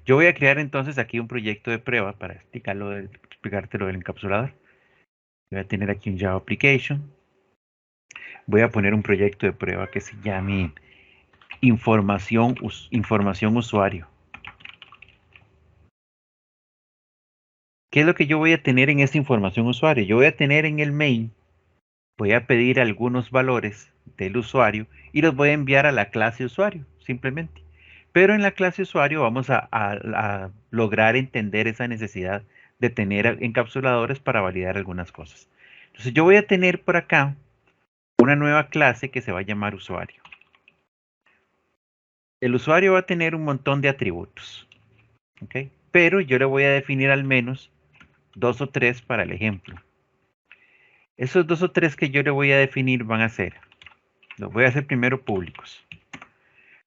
Yo voy a crear entonces aquí un proyecto de prueba para explicarte lo del encapsulador. Voy a tener aquí un Java Application. Voy a poner un proyecto de prueba que se llame información usuario. ¿Qué es lo que yo voy a tener en esta información usuario? Yo voy a tener en el main, voy a pedir algunos valores del usuario y los voy a enviar a la clase usuario, simplemente. Pero en la clase usuario vamos a lograr entender esa necesidad de tener encapsuladores para validar algunas cosas. Entonces yo voy a tener por acá una nueva clase que se va a llamar usuario. El usuario va a tener un montón de atributos, ¿ok? Pero yo le voy a definir al menos 2 o 3 para el ejemplo. Esos 2 o 3 que yo le voy a definir van a ser, los voy a hacer primero públicos.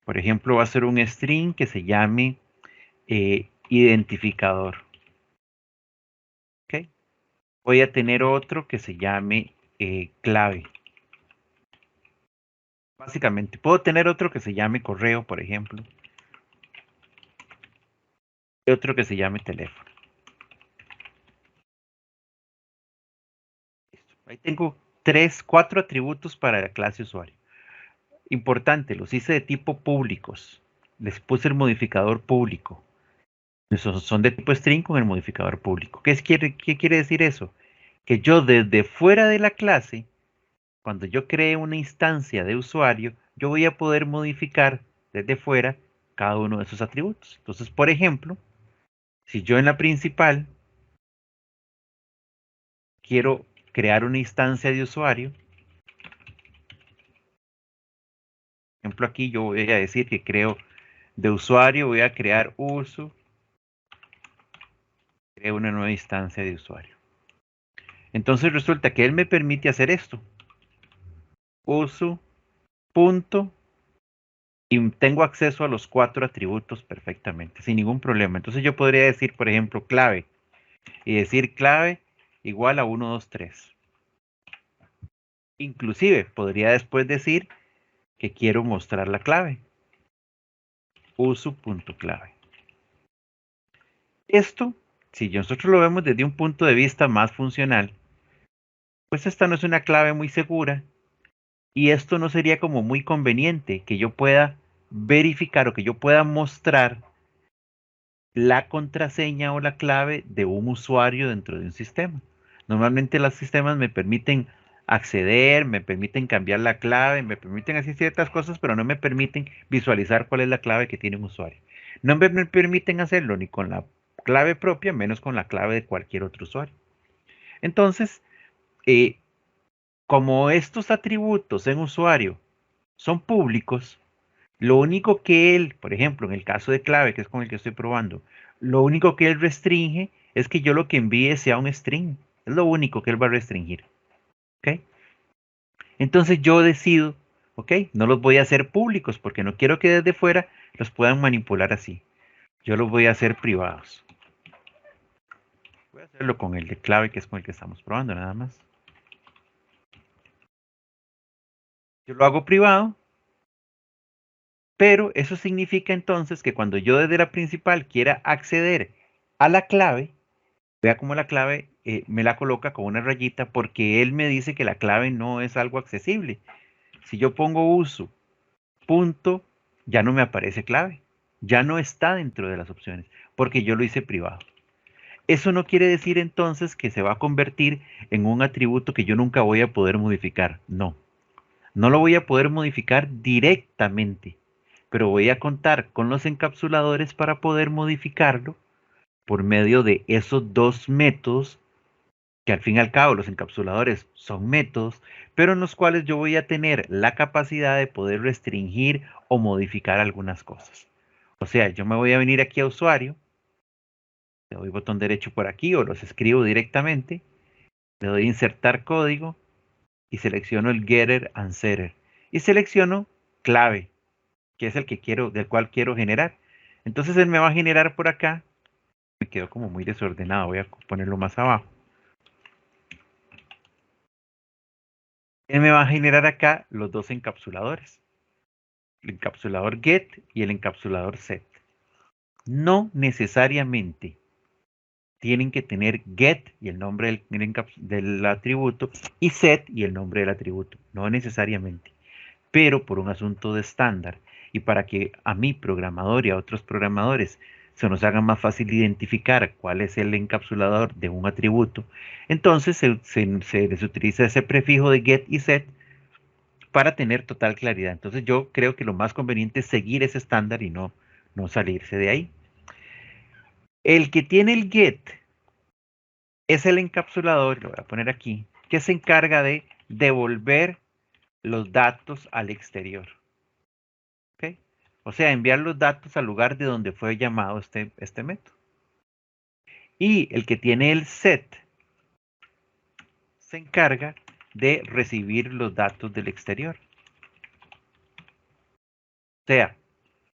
Por ejemplo, va a ser un string que se llame identificador. ¿Ok? Voy a tener otro que se llame clave. Básicamente, puedo tener otro que se llame correo, por ejemplo. Y otro que se llame teléfono. Listo. Ahí tengo 3, 4 atributos para la clase usuario. Importante, los hice de tipo públicos. Les puse el modificador público. Esos son de tipo string con el modificador público. ¿Qué quiere decir eso? Que yo desde fuera de la clase, cuando yo cree una instancia de usuario, yo voy a poder modificar desde fuera cada uno de esos atributos. Entonces, por ejemplo, si yo en la principal quiero crear una instancia de usuario, por ejemplo aquí yo voy a decir que creo de usuario, voy a crear uso, creo una nueva instancia de usuario. Entonces resulta que él me permite hacer esto. Uso, punto, y tengo acceso a los 4 atributos perfectamente, sin ningún problema. Entonces yo podría decir, por ejemplo, clave, y decir clave igual a 1, 2, 3. Inclusive podría después decir que quiero mostrar la clave. Uso.clave. Esto, si nosotros lo vemos desde un punto de vista más funcional, pues esta no es una clave muy segura y esto no sería como muy conveniente que yo pueda verificar o que yo pueda mostrar la contraseña o la clave de un usuario dentro de un sistema. Normalmente los sistemas me permiten acceder, me permiten cambiar la clave, me permiten hacer ciertas cosas, pero no me permiten visualizar cuál es la clave que tiene un usuario. No me permiten hacerlo ni con la clave propia, menos con la clave de cualquier otro usuario. Entonces, eh, como estos atributos en usuario son públicos, lo único que él, por ejemplo, en el caso de clave, que es con el que estoy probando, lo único que él restringe es que yo lo que envíe sea un string. Es lo único que él va a restringir. ¿Ok? Entonces yo decido, ¿ok? No los voy a hacer públicos porque no quiero que desde fuera los puedan manipular así. Yo los voy a hacer privados. Voy a hacerlo con el de clave, que es con el que estamos probando, nada más. Yo lo hago privado, pero eso significa entonces que cuando yo desde la principal quiera acceder a la clave, vea cómo la clave me la coloca con una rayita porque él me dice que la clave no es algo accesible. Si yo pongo uso, punto, ya no me aparece clave. Ya no está dentro de las opciones porque yo lo hice privado. Eso no quiere decir entonces que se va a convertir en un atributo que yo nunca voy a poder modificar. No, no lo voy a poder modificar directamente, pero voy a contar con los encapsuladores para poder modificarlo por medio de esos dos métodos que al fin y al cabo los encapsuladores son métodos, pero en los cuales yo voy a tener la capacidad de poder restringir o modificar algunas cosas. O sea, yo me voy a venir aquí a usuario, le doy botón derecho por aquí o los escribo directamente, le doy insertar código y selecciono el getter and setter y selecciono clave, que es el que quiero, del cual quiero generar. Entonces él me va a generar por acá, me quedó como muy desordenado, voy a ponerlo más abajo. Él me va a generar acá los dos encapsuladores, el encapsulador get y el encapsulador set. no necesariamente tienen que tener get y el nombre del atributo y set y el nombre del atributo. No necesariamente. Pero por un asunto de estándar y para que a mí, programador, y a otros programadores se nos haga más fácil identificar cuál es el encapsulador de un atributo, entonces se les utiliza ese prefijo de get y set para tener total claridad. Entonces yo creo que lo más conveniente es seguir ese estándar y no salirse de ahí. El que tiene el get es el encapsulador, lo voy a poner aquí, que se encarga de devolver los datos al exterior. ¿Ok? O sea, enviar los datos al lugar de donde fue llamado este método. Y el que tiene el set se encarga de recibir los datos del exterior. O sea,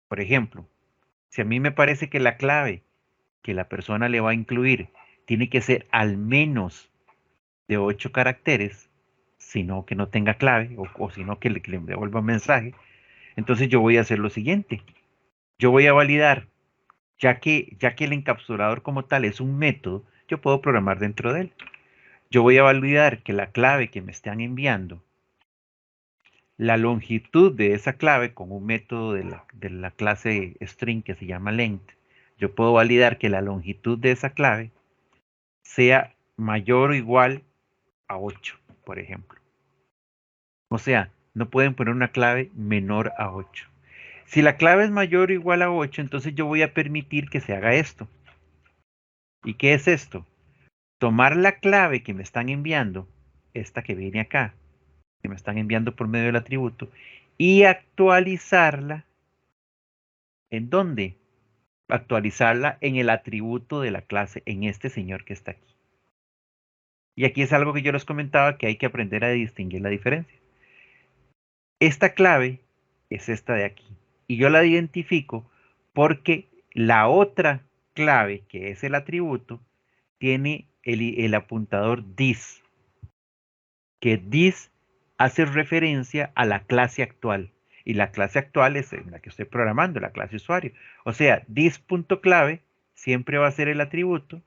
por ejemplo, si a mí me parece que la clave que la persona le va a incluir tiene que ser al menos de 8 caracteres, sino que no tenga clave o sino que le devuelva un mensaje, entonces yo voy a hacer lo siguiente. Yo voy a validar, ya que el encapsulador como tal es un método, yo puedo programar dentro de él. Yo voy a validar que la clave que me están enviando, la longitud de esa clave con un método de la clase string que se llama length, yo puedo validar que la longitud de esa clave sea mayor o igual a 8, por ejemplo. O sea, no pueden poner una clave menor a 8. Si la clave es mayor o igual a 8, entonces yo voy a permitir que se haga esto. ¿Y qué es esto? Tomar la clave que me están enviando, esta que viene acá, que me están enviando por medio del atributo, y actualizarla. ¿En dónde? Actualizarla en el atributo de la clase, en este señor que está aquí. Y aquí es algo que yo les comentaba que hay que aprender a distinguir la diferencia. Esta clave es esta de aquí. Y yo la identifico porque la otra clave, que es el atributo, tiene el apuntador this, que this hace referencia a la clase actual. Y la clase actual es en la que estoy programando, la clase usuario. O sea, this.clave siempre va a ser el atributo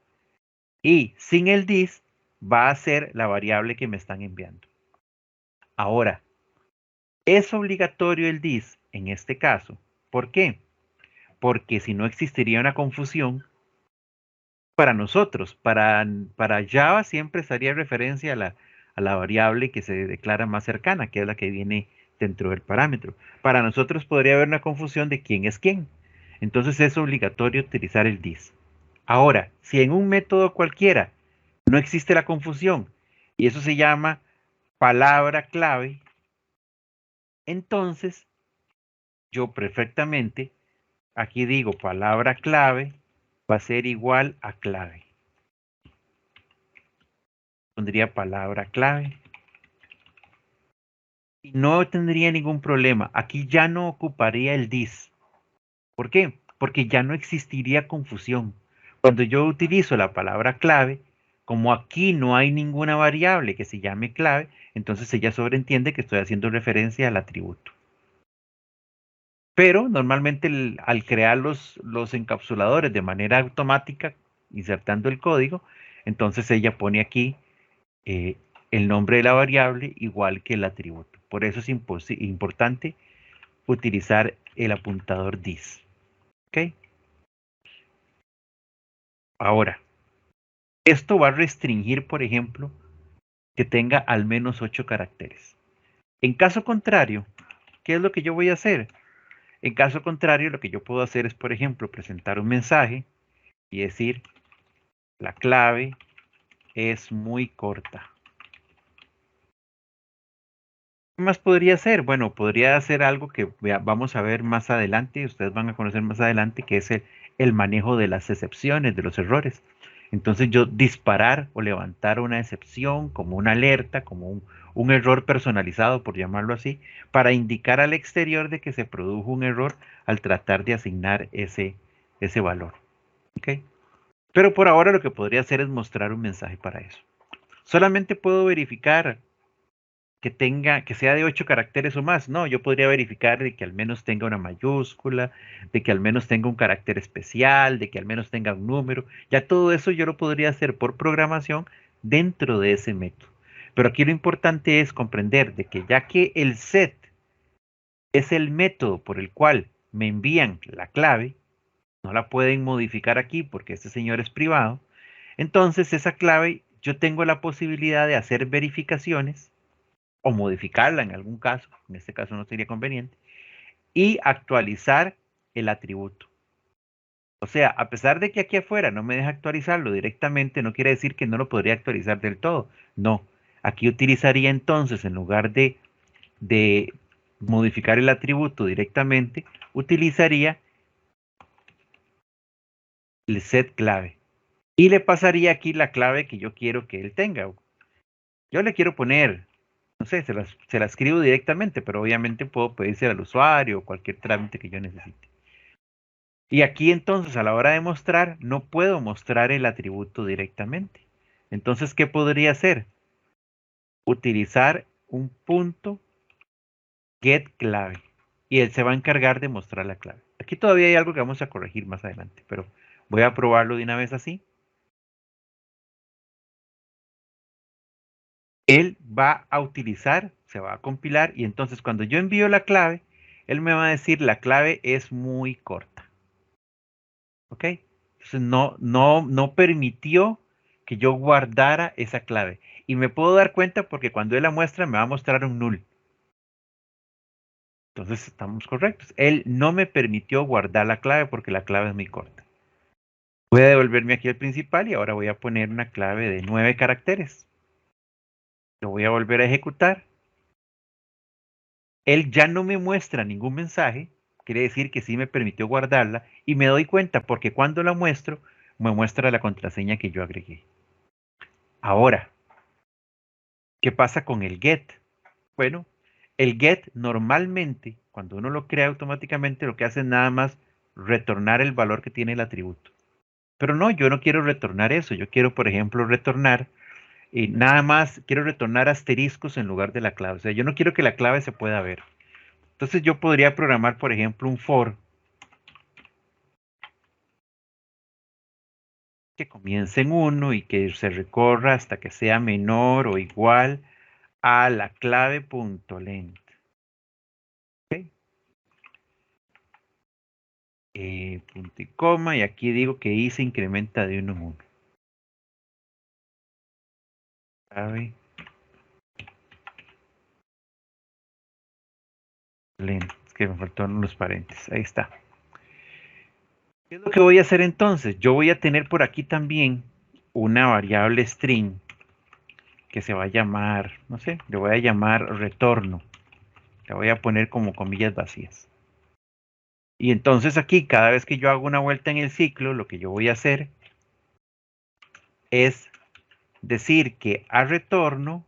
y sin el this va a ser la variable que me están enviando. Ahora, es obligatorio el this en este caso. ¿Por qué? Porque si no existiría una confusión para nosotros. Para Java siempre estaría referencia a la variable que se declara más cercana, que es la que viene dentro del parámetro. Para nosotros podría haber una confusión de quién es quién. Entonces es obligatorio utilizar el this. Ahora, si en un método cualquiera no existe la confusión y eso se llama palabra clave, entonces yo perfectamente aquí digo palabra clave va a ser igual a clave. Pondría palabra clave y no tendría ningún problema. Aquí ya no ocuparía el this. ¿Por qué? Porque ya no existiría confusión. Cuando yo utilizo la palabra clave, como aquí no hay ninguna variable que se llame clave, entonces ella sobreentiende que estoy haciendo referencia al atributo. Pero normalmente al crear los encapsuladores de manera automática, insertando el código, entonces ella pone aquí eh, el nombre de la variable igual que el atributo. Por eso es importante utilizar el apuntador this. ¿Ok? Ahora, esto va a restringir, por ejemplo, que tenga al menos 8 caracteres. En caso contrario, ¿qué es lo que yo voy a hacer? En caso contrario, lo que yo puedo hacer es, por ejemplo, presentar un mensaje y decir, la clave es muy corta. ¿Qué más podría hacer? Bueno, podría hacer algo que vamos a ver más adelante, ustedes van a conocer más adelante, que es el manejo de las excepciones, de los errores. Entonces yo disparar o levantar una excepción como una alerta, como un error personalizado, por llamarlo así, para indicar al exterior de que se produjo un error al tratar de asignar ese valor. ¿Ok? Pero por ahora lo que podría hacer es mostrar un mensaje para eso. Solamente puedo verificar que sea de 8 caracteres o más. No, yo podría verificar de que al menos tenga una mayúscula, de que al menos tenga un carácter especial, de que al menos tenga un número. Ya todo eso yo lo podría hacer por programación dentro de ese método. Pero aquí lo importante es comprender de que ya que el set es el método por el cual me envían la clave, no la pueden modificar aquí porque este señor es privado, entonces esa clave yo tengo la posibilidad de hacer verificaciones o modificarla en algún caso, en este caso no sería conveniente, y actualizar el atributo. O sea, a pesar de que aquí afuera no me deja actualizarlo directamente, no quiere decir que no lo podría actualizar del todo. No, aquí utilizaría entonces, en lugar de modificar el atributo directamente, utilizaría el set clave. Y le pasaría aquí la clave que yo quiero que él tenga. Yo le quiero poner, no sé, se la escribo directamente, pero obviamente puedo pedirse al usuario o cualquier trámite que yo necesite. Y aquí entonces a la hora de mostrar, no puedo mostrar el atributo directamente. Entonces, ¿qué podría hacer? Utilizar un punto get clave. Y él se va a encargar de mostrar la clave. Aquí todavía hay algo que vamos a corregir más adelante, pero voy a probarlo de una vez así. Él va a utilizar, se va a compilar y entonces cuando yo envío la clave, él me va a decir la clave es muy corta. ¿Ok? Entonces no permitió que yo guardara esa clave. Y me puedo dar cuenta porque cuando él la muestra me va a mostrar un null. Entonces estamos correctos. Él no me permitió guardar la clave porque la clave es muy corta. Voy a devolverme aquí al principal y ahora voy a poner una clave de 9 caracteres. Lo voy a volver a ejecutar. Él ya no me muestra ningún mensaje, quiere decir que sí me permitió guardarla y me doy cuenta porque cuando la muestro, me muestra la contraseña que yo agregué. Ahora, ¿qué pasa con el get? Bueno, el get normalmente, cuando uno lo crea automáticamente, lo que hace es nada más retornar el valor que tiene el atributo. Pero no, yo no quiero retornar eso. Yo quiero, por ejemplo, retornar, nada más quiero retornar asteriscos en lugar de la clave. O sea, yo no quiero que la clave se pueda ver. Entonces yo podría programar, por ejemplo, un for que comience en 1 y que se recorra hasta que sea menor o igual a la clave.length. ¿Okay? Punto y coma, y aquí digo que i se incrementa de 1 en 1. Clave length, es que me faltaron los paréntesis, ahí está. ¿Qué es lo que voy a hacer entonces? Yo voy a tener por aquí también una variable string que se va a llamar, no sé, le voy a llamar retorno. Le voy a poner como comillas vacías. Y entonces aquí, cada vez que yo hago una vuelta en el ciclo, lo que yo voy a hacer es decir que a retorno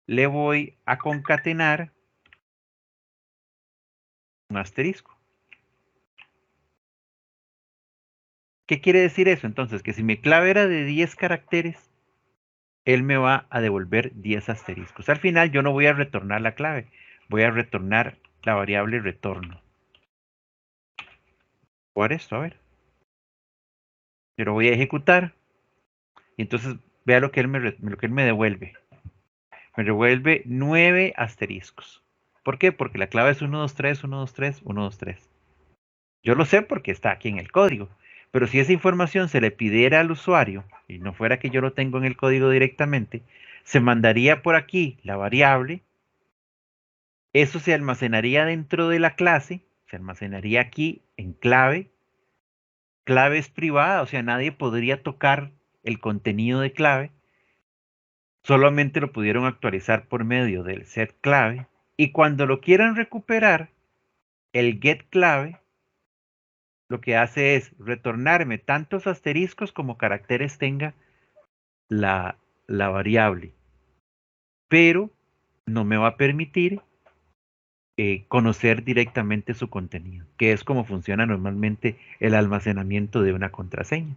le voy a concatenar un asterisco. ¿Qué quiere decir eso? Entonces, que si mi clave era de 10 caracteres, él me va a devolver 10 asteriscos. Al final yo no voy a retornar la clave, voy a retornar la variable retorno. Por esto, a ver. Yo lo voy a ejecutar y entonces vea lo que él me devuelve. Me devuelve 9 asteriscos. ¿Por qué? Porque la clave es 1, 2, 3, 1, 2, 3, 1, 2, 3. Yo lo sé porque está aquí en el código. Pero si esa información se le pidiera al usuario, y no fuera que yo lo tengo en el código directamente, se mandaría por aquí la variable, eso se almacenaría dentro de la clase, se almacenaría aquí en clave, clave es privada, o sea, nadie podría tocar el contenido de clave, solamente lo pudieron actualizar por medio del set clave, y cuando lo quieran recuperar, el get clave lo que hace es retornarme tantos asteriscos como caracteres tenga la, la variable, pero no me va a permitir conocer directamente su contenido, que es como funciona normalmente el almacenamiento de una contraseña.